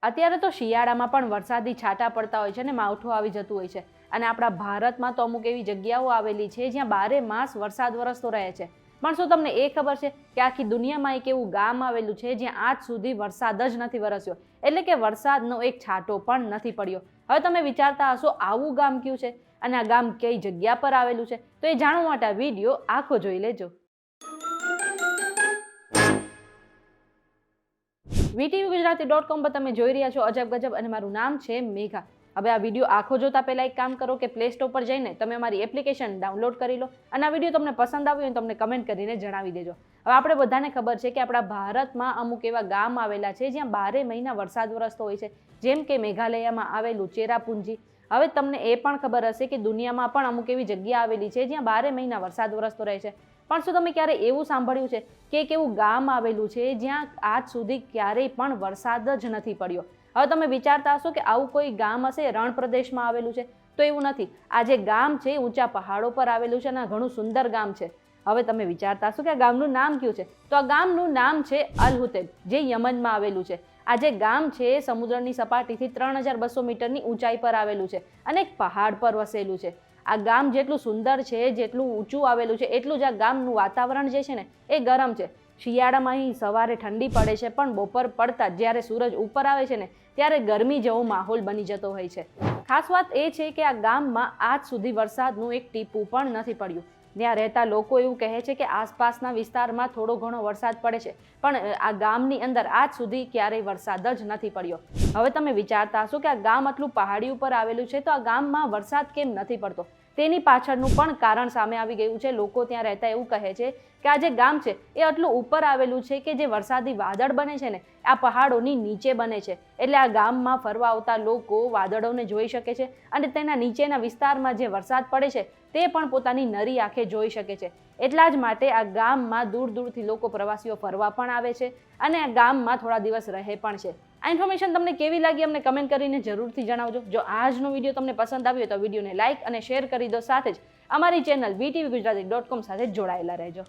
અત્યારે તો શિયાળામાં પણ વરસાદી છાંટા પડતા હોય છે અને માવઠું આવી જતું હોય છે અને આપણા ભારતમાં તો અમુક એવી જગ્યાઓ આવેલી છે જ્યાં 12 માસ વરસાદ વરસતો રહે છે. પણ શું તમને એ ખબર છે કે આખી દુનિયામાં એક એવું ગામ આવેલું છે જ્યાં આજ સુધી વરસાદ જ નથી વરસ્યો, એટલે કે વરસાદનો એક છાંટો પણ નથી પડ્યો. હવે તમે વિચારતા હશો આવું ગામ કયું છે અને આ ગામ કઈ જગ્યા પર આવેલું છે, તો એ જાણવા માટે આ વિડીયો આખો જોઈ લેજો. VTVGujarati.com પર તમે જોઈ રહ્યા છો અજબ ગજબ અને મારું નામ છે મેઘા. હવે આ વિડીયો આખો જોતા પહેલા એક કામ કરો કે પ્લે સ્ટોર પર જઈને તમે અમારી એપ્લિકેશન ડાઉનલોડ કરી લો અને આ વિડીયો તમને પસંદ આવ્યો હોય તમને કમેન્ટ કરીને જણાવી દેજો. હવે આપણે બધાને ખબર છે કે આપણા ભારતમાં અમુક એવા ગામ આવેલા છે જ્યાં 12 મહિના વરસાદ વરસતો હોય છે, જેમ કે મેઘાલયમાં આવેલું ચેરાપુંજી. હવે તમને એ પણ ખબર હશે કે દુનિયામાં પણ અમુક એવી જગ્યા આવેલી છે જ્યાં 12 મહિના વરસાદ વરસતો રહે છે. પણ શું તમે ક્યારે એવું સાંભળ્યું છે કે એક એવું ગામ આવેલું છે જ્યાં આજ સુધી ક્યારેય પણ વરસાદ જ નથી પડ્યો? હવે તમે વિચારતા હશો કે આવું કોઈ ગામ હશે રણ પ્રદેશમાં આવેલું છે, તો એવું નથી. આ જે ગામ છે ઊંચા પહાડો પર આવેલું છે અને ઘણું સુંદર ગામ છે. હવે તમે વિચારતા હશો કે આ ગામનું નામ કયું છે, તો આ ગામનું નામ છે અલ હુતેબ, જે યમનમાં આવેલું છે. આ જે ગામ છે સમુદ્રની સપાટીથી 3200 મીટરની ઊંચાઈ પર આવેલું છે અને એક પહાડ પર વસેલું છે. આ ગામ જેટલું સુંદર છે, જેટલું ઊંચું આવેલું છે, એટલું જ આ ગામનું વાતાવરણ જે છે ને એ ગરમ છે. શિયાળામાં અહીં સવારે ઠંડી પડે છે, પણ બપોર પડતા જ્યારે સૂરજ ઉપર આવે છે ને ત્યારે ગરમી જેવો માહોલ બની જતો હોય છે. ખાસ વાત એ છે કે આ ગામમાં આજ સુધી વરસાદનું એક ટીપું પણ નથી પડ્યું. ત્યાં રહેતા લોકો એવું કહે છે કે આસપાસના વિસ્તારમાં થોડો ઘણો વરસાદ પડે છે, પણ આ ગામની અંદર આજ સુધી ક્યારેય વરસાદ જ નથી પડ્યો. હવે તમે વિચારતા હશો કે આ ગામ આટલું પહાડી ઉપર આવેલું છે તો આ ગામમાં વરસાદ કેમ નથી પડતો? તેની પાછળનું પણ કારણ સામે આવી ગયું છે. લોકો ત્યાં રહેતા એવું કહે છે કે આ જે ગામ છે એ આટલું ઉપર આવેલું છે કે જે વરસાદી વાદળ બને છે ને આ પહાડોની નીચે બને છે, એટલે આ ગામમાં ફરવા આવતા લોકો વાદળોને જોઈ શકે છે અને તેના નીચેના વિસ્તારમાં જે વરસાદ પડે છે તે પણ પોતાની નરી આંખે જોઈ શકે છે. એટલા જ માટે આ ગામમાં દૂર દૂરથી લોકો પ્રવાસીઓ ફરવા પણ આવે છે અને આ ગામમાં થોડા દિવસ રહે પણ છે. આ ઇન્ફોર્મેશન તમને કેવી લાગી અમને કમેન્ટ કરીને જરૂરથી જણાવજો. જો આજનો વિડીયો તમને પસંદ આવ્યો તો વિડીયોને લાઇક અને શેર કરી દો, સાથે જ અમારી ચેનલ VTVGujarati.com સાથે જોડાયેલા રહેજો.